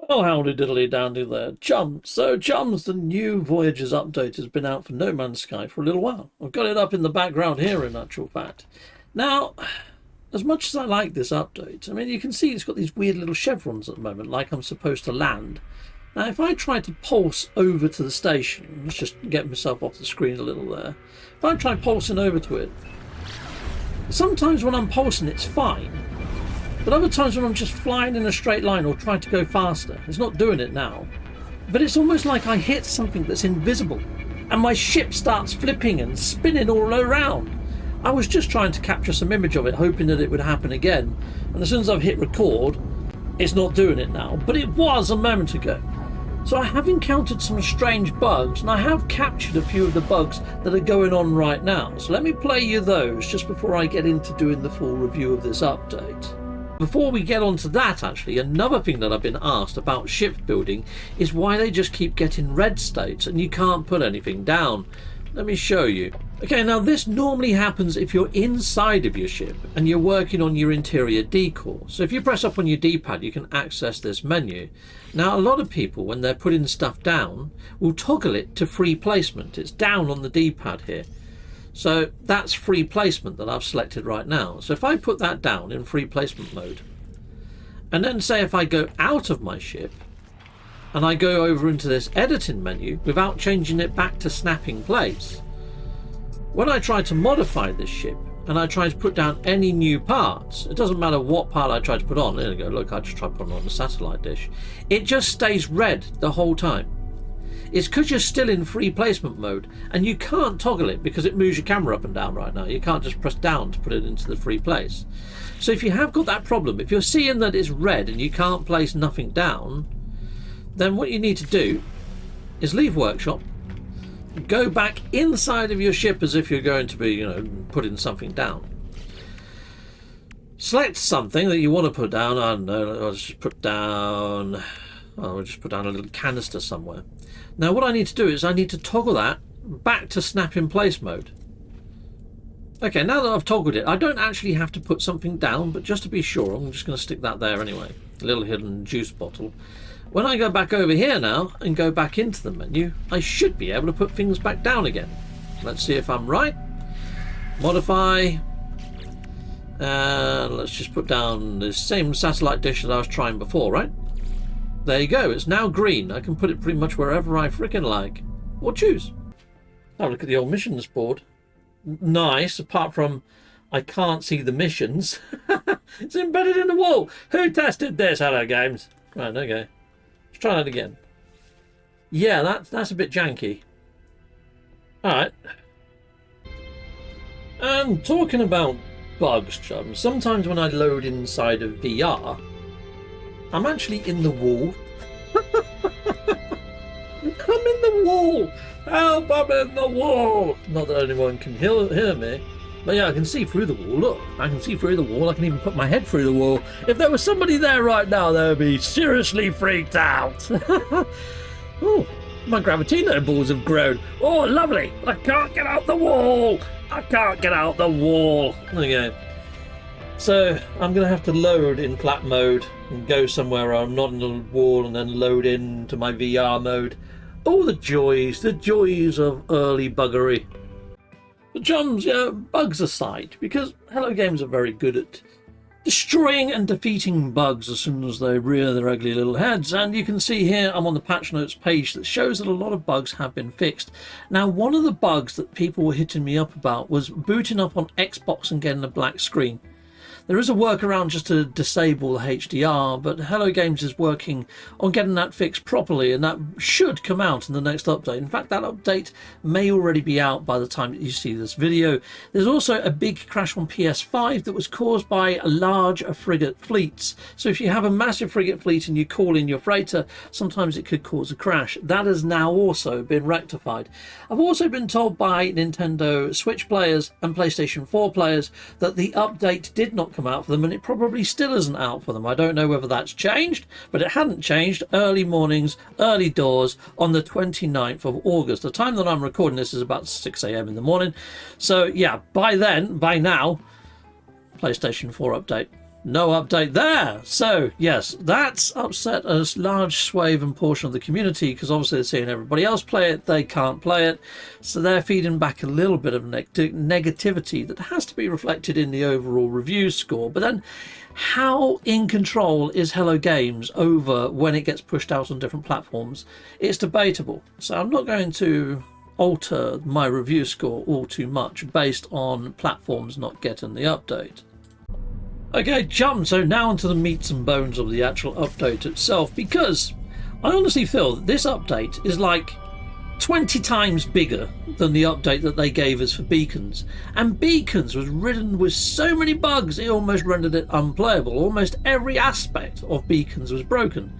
Well, howdy diddly dandy there, chums. So, chums, the new Voyagers update has been out for No Man's Sky for a little while. I've got it up in the background here, in actual fact. Now, as much as I like this update, I mean, you can see it's got these weird little chevrons at the moment, like I'm supposed to land. Now, if I try to pulse over to the station, let's just get myself off the screen a little there. If I try pulsing over to it, sometimes when I'm pulsing, it's fine. But other times when I'm just flying in a straight line or trying to go faster, it's not doing it now. But it's almost like I hit something that's invisible and my ship starts flipping and spinning all around. I was just trying to capture some image of it, hoping that it would happen again. And as soon as I've hit record, it's not doing it now. But it was a moment ago. So I have encountered some strange bugs, and I have captured a few of the bugs that are going on right now. So let me play you those just before I get into doing the full review of this update. Before we get on to that, actually, another thing that I've been asked about shipbuilding is why they just keep getting red states and you can't put anything down. Let me show you. Okay, now this normally happens if you're inside of your ship and you're working on your interior decor. So if you press up on your D-pad, you can access this menu. Now, a lot of people, when they're putting stuff down, will toggle it to free placement. It's down on the D-pad here. So that's free placement that I've selected right now. So if I put that down in free placement mode, and then say if I go out of my ship and I go over into this editing menu without changing it back to snapping place, when I try to modify this ship and I try to put down any new parts, it doesn't matter what part I try to put on. There we go. Look, I just tried putting on the satellite dish. It just stays red the whole time. It's because you're still in free placement mode and you can't toggle it because it moves your camera up and down right now. You can't just press down to put it into the free place. So if you have got that problem, if you're seeing that it's red and you can't place nothing down, then what you need to do is leave workshop, go back inside of your ship as if you're going to be, putting something down. Select something that you want to put down. I don't know, let's just put down, we'll just put down a little canister somewhere. Now what I need to do is I need to toggle that back to snap in place mode. Okay, now that I've toggled it, I don't actually have to put something down, but just to be sure, I'm just going to stick that there anyway. A little hidden juice bottle. When I go back over here now and go back into the menu, I should be able to put things back down again. Let's see if I'm right. Modify. And let's just put down the same satellite dish that I was trying before, right? There you go, it's now green. I can put it pretty much wherever I freaking like. Or choose. Have a look at the old missions board. Nice, apart from I can't see the missions. It's embedded in the wall. Who tested this? Hello, games. Right, okay. Let's try that again. Yeah, that's a bit janky. Alright. And talking about bugs, chums, sometimes when I load inside of VR, I'm actually in the wall. I'm in the wall. Help, I'm in the wall. Not that anyone can hear me. But yeah, I can see through the wall. Look, I can see through the wall. I can even put my head through the wall. If there was somebody there right now, they would be seriously freaked out. Oh, my gravitino balls have grown. Oh, lovely. But I can't get out the wall. I can't get out the wall. There you go. So I'm going to have to load in flat mode and go somewhere where I'm not in the wall and then load into my VR mode. Oh, the joys of early buggery. But chums, yeah, bugs aside, because Hello Games are very good at destroying and defeating bugs as soon as they rear their ugly little heads. And you can see here I'm on the patch notes page that shows that a lot of bugs have been fixed. Now, one of the bugs that people were hitting me up about was booting up on Xbox and getting a black screen. There is a workaround just to disable the HDR, but Hello Games is working on getting that fixed properly, and that should come out in the next update. In fact, that update may already be out by the time that you see this video. There's also a big crash on PS5 that was caused by large frigate fleets. So if you have a massive frigate fleet and you call in your freighter, sometimes it could cause a crash. That has now also been rectified. I've also been told by Nintendo Switch players and PlayStation 4 players that the update did not come out for them, and it probably still isn't out for them. I don't know whether that's changed, but it hadn't changed. Early mornings, early doors on the 29th of August. The time that I'm recording this is about 6 a.m. in the morning. So yeah, by now, PlayStation 4 update. No update there. So, yes, that's upset a large swathe and portion of the community because obviously they're seeing everybody else play it. They can't play it. So they're feeding back a little bit of negativity that has to be reflected in the overall review score. But then how in control is Hello Games over when it gets pushed out on different platforms? It's debatable. So I'm not going to alter my review score all too much based on platforms not getting the update. Okay, jump. So now onto the meats and bones of the actual update itself, because I honestly feel that this update is like 20 times bigger than the update that they gave us for Beacons. And Beacons was ridden with so many bugs it almost rendered it unplayable. Almost every aspect of Beacons was broken.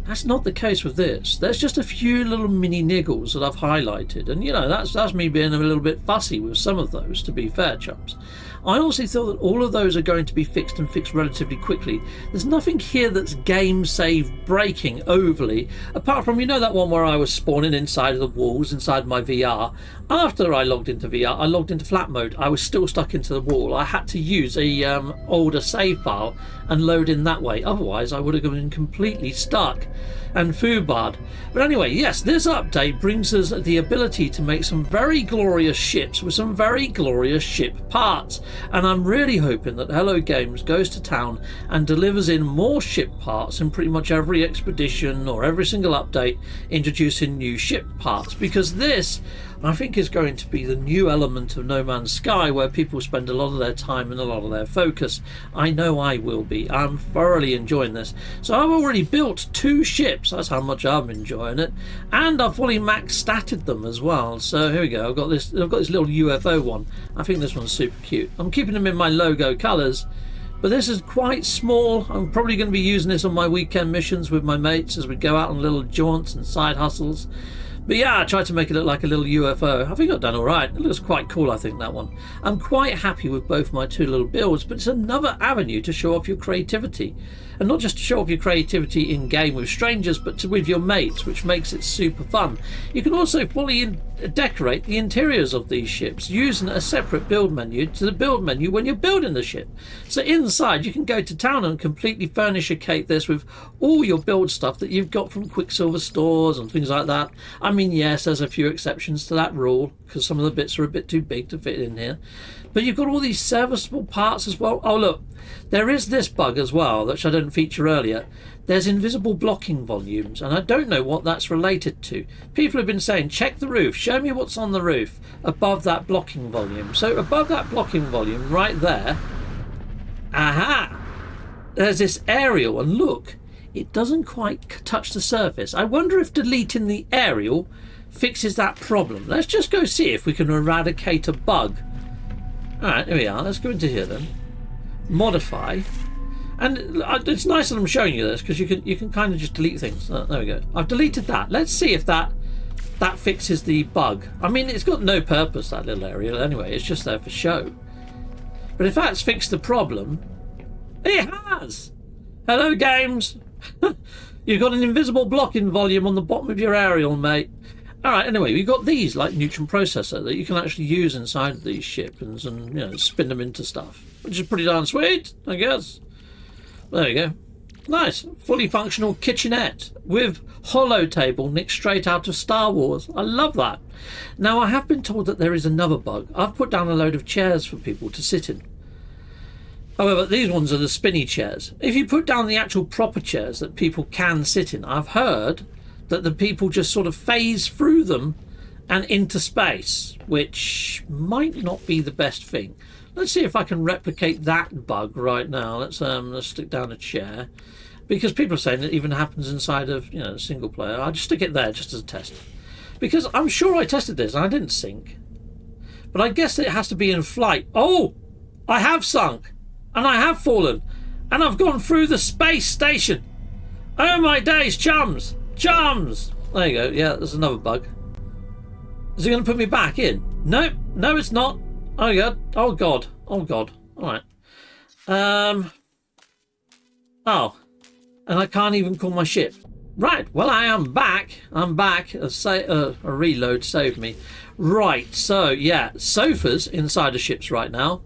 That's not the case with this. There's just a few little mini niggles that I've highlighted, and you know, that's me being a little bit fussy with some of those, to be fair, chums. I honestly feel that all of those are going to be fixed and fixed relatively quickly. There's nothing here that's game save breaking overly, apart from, you know, that one where I was spawning inside of the walls, inside my VR. After I logged into VR, I logged into flat mode. I was still stuck into the wall. I had to use a older save file and load in that way. Otherwise, I would have been completely stuck and foobarred. But anyway, yes, this update brings us the ability to make some very glorious ships with some very glorious ship parts. And I'm really hoping that Hello Games goes to town and delivers in more ship parts in pretty much every expedition or every single update, introducing new ship parts, because this, I think, is going to be the new element of No Man's Sky where people spend a lot of their time and a lot of their focus. I know I will be. I'm thoroughly enjoying this. So I've already built 2 ships. That's how much I'm enjoying it. And I've fully max statted them as well. So here we go. I've got this little UFO one. I think this one's super cute. I'm keeping them in my logo colours. But this is quite small. I'm probably going to be using this on my weekend missions with my mates as we go out on little jaunts and side hustles. But yeah, I tried to make it look like a little UFO. I think I've done all right. It looks quite cool, I think, that one. I'm quite happy with both my 2 little builds, but it's another avenue to show off your creativity. And not just to show off your creativity in-game with strangers, but with your mates, which makes it super fun. You can also fully decorate the interiors of these ships using a separate build menu to the build menu when you're building the ship. So inside, you can go to town and completely furnish-icate this with all your build stuff that you've got from Quicksilver stores and things like that. I mean, yes, there's a few exceptions to that rule, because some of the bits are a bit too big to fit in here. But you've got all these serviceable parts as well. Oh, look, there is this bug as well, which I didn't feature earlier. There's invisible blocking volumes, and I don't know what that's related to. People have been saying, check the roof, show me what's on the roof above that blocking volume. So above that blocking volume, right there, aha, there's this aerial, and look, it doesn't quite touch the surface. I wonder if deleting the aerial fixes that problem. Let's just go see if we can eradicate a bug. Alright, here we are. Let's go into here then. Modify. And it's nice that I'm showing you this because you can kind of just delete things. There we go. I've deleted that. Let's see if that fixes the bug. I mean, it's got no purpose, that little area anyway. It's just there for show. But if that's fixed the problem, it has! Hello, games! You've got an invisible blocking volume on the bottom of your aerial, mate. Alright, anyway, we've got these, like neutron processor, that you can actually use inside of these ships and you know, spin them into stuff. Which is pretty darn sweet, I guess. There you go. Nice. Fully functional kitchenette with hollow table nicked straight out of Star Wars. I love that. Now, I have been told that there is another bug. I've put down a load of chairs for people to sit in. However, these ones are the spinny chairs. If you put down the actual proper chairs that people can sit in, I've heard that the people just sort of phase through them and into space, which might not be the best thing. Let's see if I can replicate that bug right now. Let's stick down a chair, because people are saying it even happens inside of, you know, single player. I'll just stick it there just as a test, because I'm sure I tested this and I didn't sink, but I guess it has to be in flight. Oh, I have sunk and I have fallen and I've gone through the space station. Oh my days, chums! Chums! There you go. Yeah, there's another bug. Is it going to put me back in? No, no, it's not. Oh god. Oh god. Oh god. All right. Oh, and I can't even call my ship. Right. Well, I am back. I'm back. A reload saved me. Right. So yeah, sofas inside of ships right now.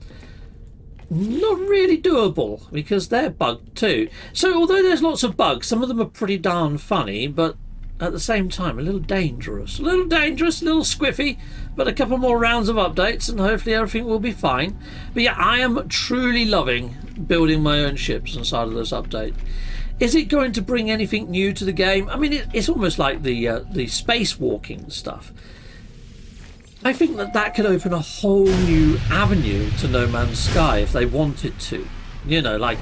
not really doable because they're bugged too. So although there's lots of bugs, some of them are pretty darn funny, but at the same time a little dangerous. A little dangerous, a little squiffy, but a couple more rounds of updates and hopefully everything will be fine. But yeah, I am truly loving building my own ships inside of this update. Is it going to bring anything new to the game? I mean, it's almost like the spacewalking stuff. I think that could open a whole new avenue to No Man's Sky if they wanted to. You know, like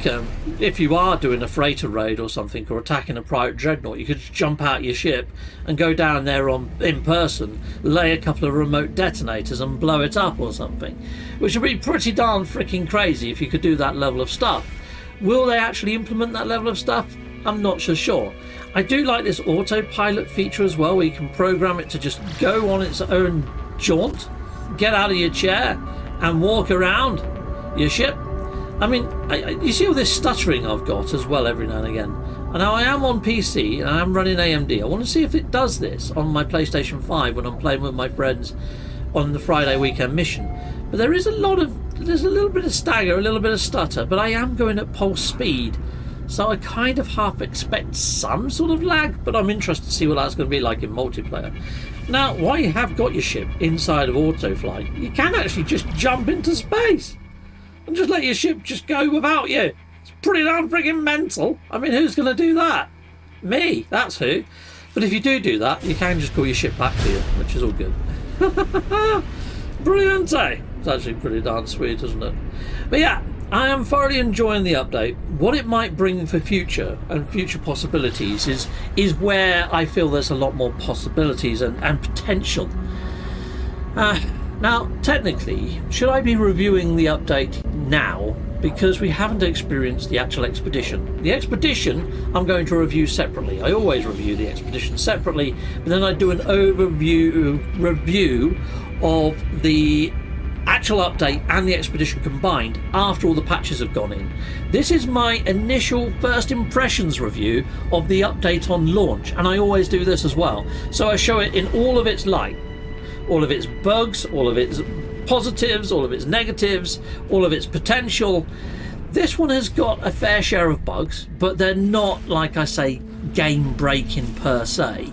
if you are doing a freighter raid or something, or attacking a private dreadnought, you could just jump out your ship and go down there in person, lay a couple of remote detonators and blow it up or something, which would be pretty darn freaking crazy if you could do that level of stuff. Will they actually implement that level of stuff? I'm not so sure. I do like this autopilot feature as well, where you can program it to just go on its own jaunt, get out of your chair and walk around your ship. I mean, you see all this stuttering I've got as well every now and again. And now I am on PC and I am running AMD. I want to see if it does this on my PlayStation 5 when I'm playing with my friends on the Friday weekend mission. But there's a little bit of stagger, a little bit of stutter, but I am going at pulse speed. So I kind of half expect some sort of lag, but I'm interested to see what that's going to be like in multiplayer. Now, while you have got your ship inside of autoflight, you can actually just jump into space and just let your ship just go without you. It's pretty damn friggin' mental. I mean, who's going to do that? Me, that's who. But if you do that, you can just call your ship back to you, which is all good. Brilliant, eh? It's actually pretty darn sweet, isn't it? But yeah, I am thoroughly enjoying the update. What it might bring for future and future possibilities is where I feel there's a lot more possibilities and potential. Now, technically, should I be reviewing the update now? Because we haven't experienced the actual expedition. The expedition I'm going to review separately. I always review the expedition separately, but then I do an review of the actual update and the expedition combined after all the patches have gone in. This is my initial first impressions review of the update on launch, and I always do this as well. So I show it in all of its light, all of its bugs, all of its positives, all of its negatives, all of its potential. This one has got a fair share of bugs, but they're not, like I say, game breaking per se,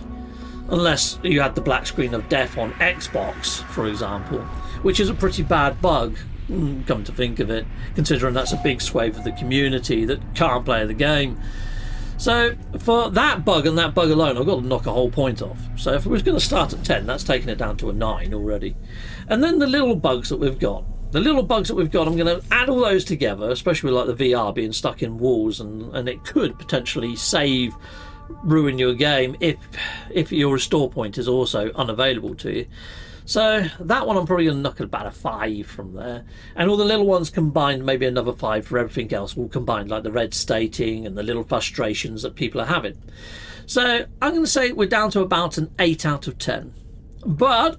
unless you had the black screen of death on Xbox, for example, which is a pretty bad bug, come to think of it, considering that's a big swathe of the community that can't play the game. So for that bug and that bug alone, I've got to knock a whole point off. So if we was going to start at 10, that's taking it down to a 9 already. And then the little bugs that we've got. I'm going to add all those together, especially with like the VR being stuck in walls, and it could potentially ruin your game if your restore point is also unavailable to you. So that one I'm probably going to knock at about a 5 from there. And all the little ones combined, maybe another 5 for everything else, all combined, like the red stating and the little frustrations that people are having. So I'm going to say we're down to about an 8 out of 10. But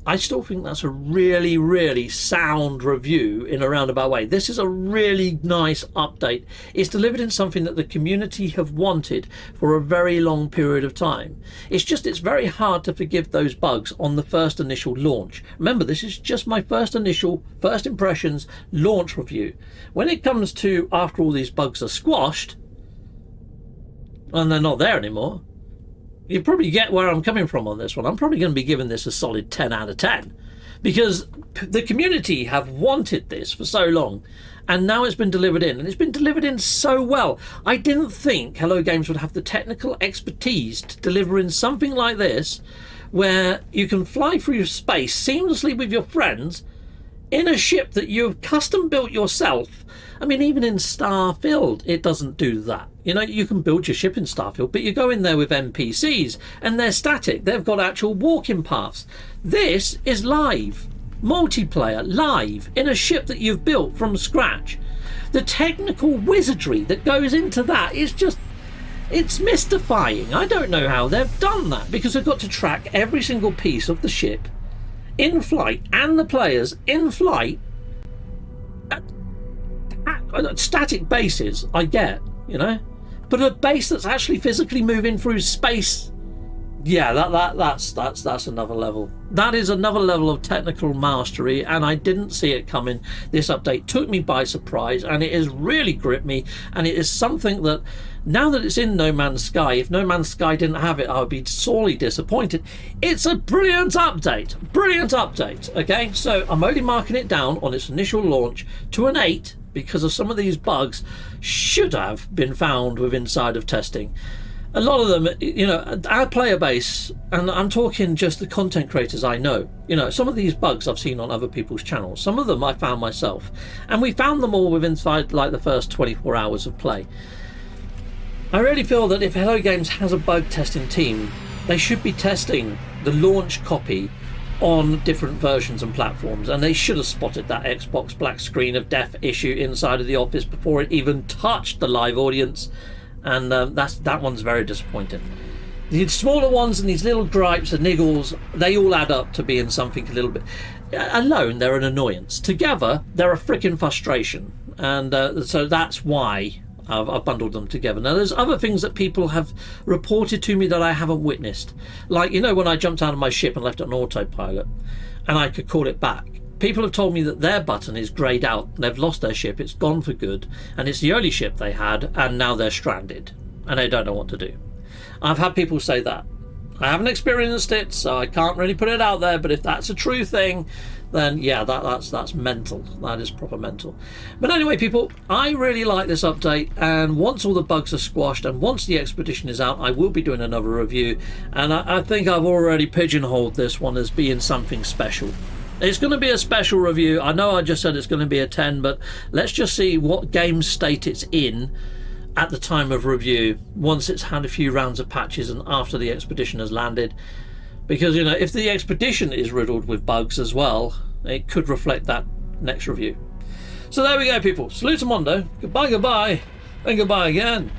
I still think that's a really, really sound review in a roundabout way. This is a really nice update. It's delivered in something that the community have wanted for a very long period of time. It's very hard to forgive those bugs on the first initial launch. Remember, this is just my first impressions launch review. When it comes to after all these bugs are squashed, and they're not there anymore, you probably get where I'm coming from on this one. I'm probably going to be giving this a solid 10 out of 10 because the community have wanted this for so long, and now it's been delivered in, and it's been delivered in so well. I didn't think Hello Games would have the technical expertise to deliver in something like this, where you can fly through space seamlessly with your friends in a ship that you've custom built yourself. I mean, even in Starfield, it doesn't do that. You know, you can build your ship in Starfield, but you go in there with NPCs and they're static. They've got actual walking paths. This is live, multiplayer, live, in a ship that you've built from scratch. The technical wizardry that goes into that is just, it's mystifying. I don't know how they've done that, because they've got to track every single piece of the ship in flight and the players in flight at static bases. I get, you know, but a base that's actually physically moving through space Yeah, that's another level. That is another level of technical mastery, and I didn't see it coming. This update took me by surprise, and it has really gripped me, and it is something that, now that it's in No Man's Sky, if No Man's Sky didn't have it, I would be sorely disappointed. It's a brilliant update. Brilliant update. Okay, so I'm only marking it down on its initial launch to an 8 because of some of these bugs should have been found with inside of testing. A lot of them, you know, our player base, and I'm talking just the content creators I know, you know, some of these bugs I've seen on other people's channels. Some of them I found myself, and we found them all within like the first 24 hours of play. I really feel that if Hello Games has a bug testing team, they should be testing the launch copy on different versions and platforms, and they should have spotted that Xbox black screen of death issue inside of the office before it even touched the live audience. And that one's very disappointing. The smaller ones and these little gripes and niggles, they all add up to being something a little bit. Alone, they're an annoyance. Together, they're a freaking frustration. And so that's why I've bundled them together. Now, there's other things that people have reported to me that I haven't witnessed. Like, you know, when I jumped out of my ship and left it on autopilot, and I could call it back. People have told me that their button is greyed out. They've lost their ship. It's gone for good. And it's the only ship they had. And now they're stranded. And they don't know what to do. I've had people say that. I haven't experienced it, so I can't really put it out there. But if that's a true thing, then yeah, that's mental. That is proper mental. But anyway, people, I really like this update. And once all the bugs are squashed and once the expedition is out, I will be doing another review. And I think I've already pigeonholed this one as being something special. It's going to be a special review. I know I just said it's going to be a 10, but let's just see what game state it's in at the time of review, once it's had a few rounds of patches and after the expedition has landed. Because, you know, if the expedition is riddled with bugs as well, it could reflect that next review. So there we go, people. Salute Mondo. Goodbye, goodbye, and goodbye again.